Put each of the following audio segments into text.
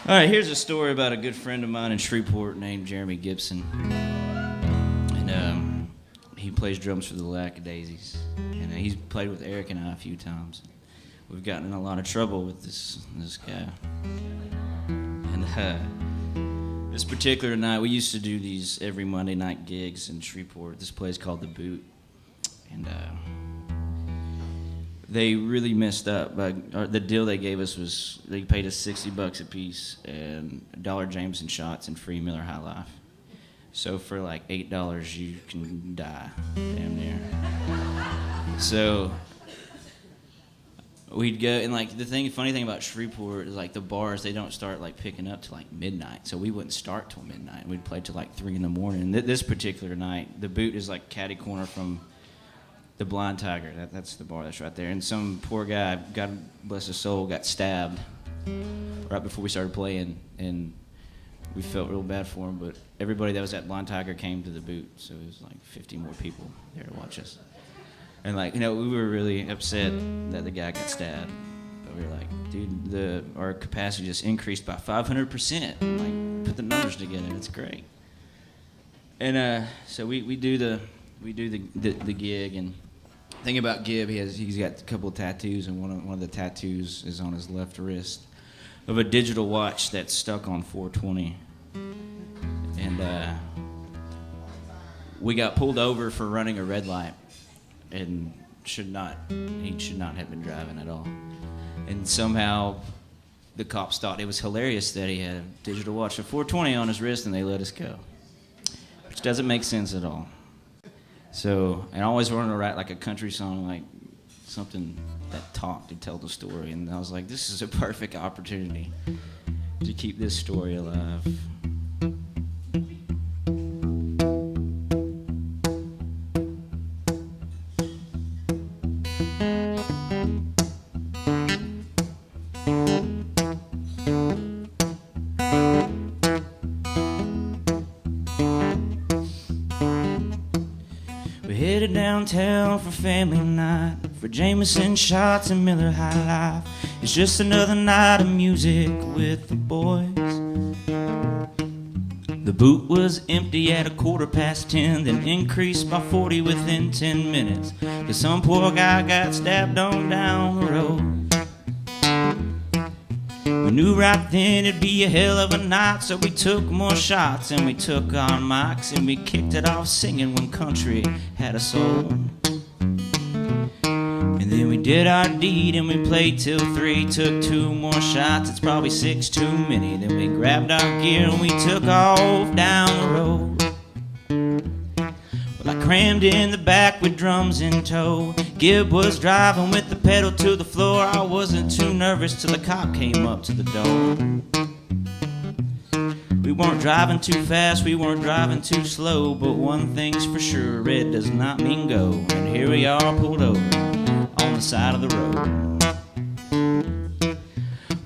All right, here's a story about a good friend of mine in Shreveport named Jeremy Gibson. And he plays drums for the Lackadaisies. And he's played with Eric and I a few times. We've gotten in a lot of trouble with this guy. And this particular night, we used to do these every Monday night gigs in Shreveport. This place called The Boot. And they really messed up. The deal they gave us was they paid us $60 a piece and $1 Jameson shots and free Miller High Life. So for like $8, you can die, damn near. So we'd go, and like funny thing about Shreveport is like the bars, they don't start like picking up till like midnight. So we wouldn't start till midnight. We'd play till like 3 in the morning. And this particular night, The Boot is like catty corner from the Blind Tiger. That's the bar that's right there. And some poor guy, God bless his soul, got stabbed right before we started playing, and we felt real bad for him. But everybody that was at Blind Tiger came to The Boot, so it was like 50 more people there to watch us. And like, we were really upset that the guy got stabbed. But we were like, dude, our capacity just increased by 500%. Like, put the numbers together. It's great. And so we do the gig, and the thing about Gib, he's got a couple of tattoos, and one of the tattoos is on his left wrist of a digital watch that's stuck on 420. And we got pulled over for running a red light, and he should not have been driving at all. And somehow the cops thought it was hilarious that he had a digital watch of 420 on his wrist, and they let us go, which doesn't make sense at all. So, and I always wanted to write like a country song, like something that talked to tell the story. And I was like, this is a perfect opportunity to keep this story alive. Headed downtown for family night, for Jameson shots and Miller High Life. It's just another night of music with the boys. The Boot was empty at 10:15, then increased by 40 within 10 minutes. 'Cause some poor guy got stabbed on down the road. We knew right then it'd be a hell of a night, so we took more shots and we took our mics and we kicked it off singing When Country Had a Soul. And then we did our deed and we played till 3, took 2 more shots, it's probably 6 too many. Then we grabbed our gear and we took off down the road. Well, I crammed in the back with drums in tow. Gib was driving with the pedal to the floor. I wasn't too nervous till the cop came up to the door. We weren't driving too fast, we weren't driving too slow, but one thing's for sure, red does not mean go. And here we are pulled over on the side of the road.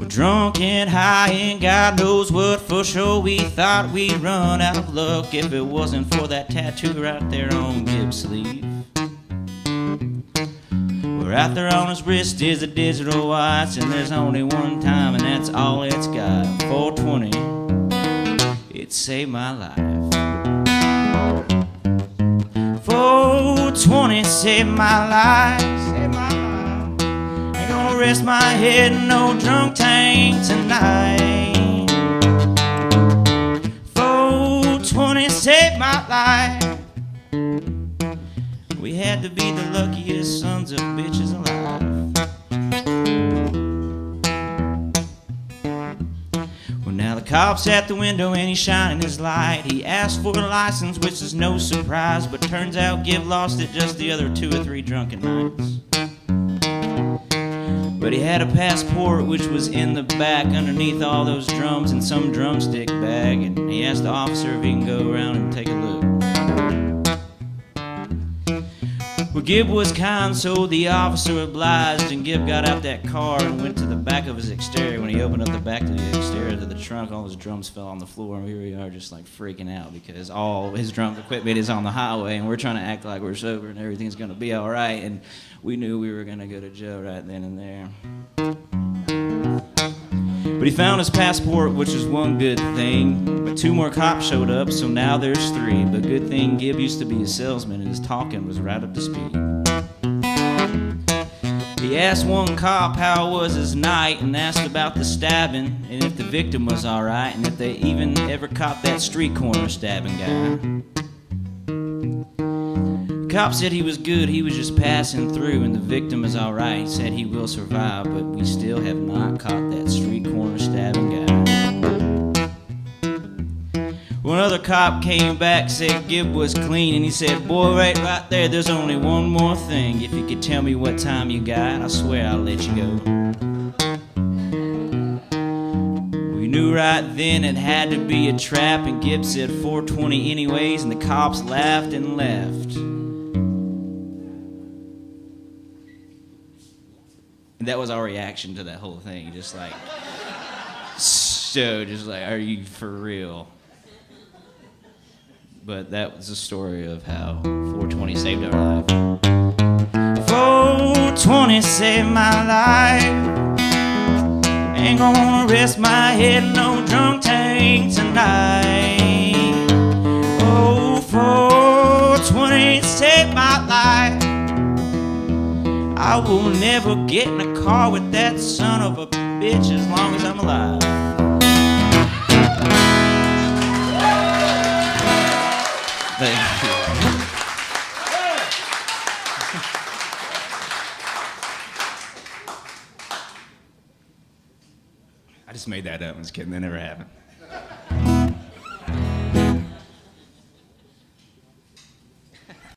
We're drunk and high and God knows what for sure. We thought we'd run out of luck if it wasn't for that tattoo right there on Gib's sleeve. Right there on his wrist is a digital watch, and there's only one time, and that's all it's got. 420, it saved my life. 420 saved my life. Saved my life. Ain't gonna rest my head in no drunk tank tonight. 420 saved my life. We had to be the luckiest sons of bitches alive. Well, now the cop's at the window and he's shining his light. He asked for a license, which is no surprise, but turns out Gib lost it just the other 2 or 3 drunken nights. But he had a passport which was in the back underneath all those drums in some drumstick bag, and he asked the officer if he can go around and take a look. Well, Gib was kind, so the officer obliged, and Gib got out that car and went to the back of his exterior. When he opened up the back of the exterior to the trunk, all his drums fell on the floor, and here we are just like freaking out because all his drum equipment is on the highway, and we're trying to act like we're sober and everything's going to be all right, and we knew we were going to go to jail right then and there. But he found his passport, which was one good thing. But 2 more cops showed up, so now there's 3. But good thing Gib used to be a salesman, and his talking was right up to speed. He asked one cop how was his night, and asked about the stabbing, and if the victim was alright, and if they even ever caught that street corner stabbing guy. The cop said he was good, he was just passing through, and the victim is alright. He said he will survive, but we still have not caught that street corner stabbing guy. One other cop came back, said Gib was clean, and he said, boy, right there, there's only one more thing. If you could tell me what time you got, I swear I'll let you go. We knew right then it had to be a trap, and Gib said 4:20 anyways, and the cops laughed and left. And that was our reaction to that whole thing, just like, so just like, are you for real? But that was the story of how 420 saved our life. 420 saved my life. Ain't gonna rest my head in no drunk tank tonight. Oh, 420 saved my life. I will never get in a car with that son of a bitch as long as I'm alive. Thank you. I just made that up. I was kidding. That never happened.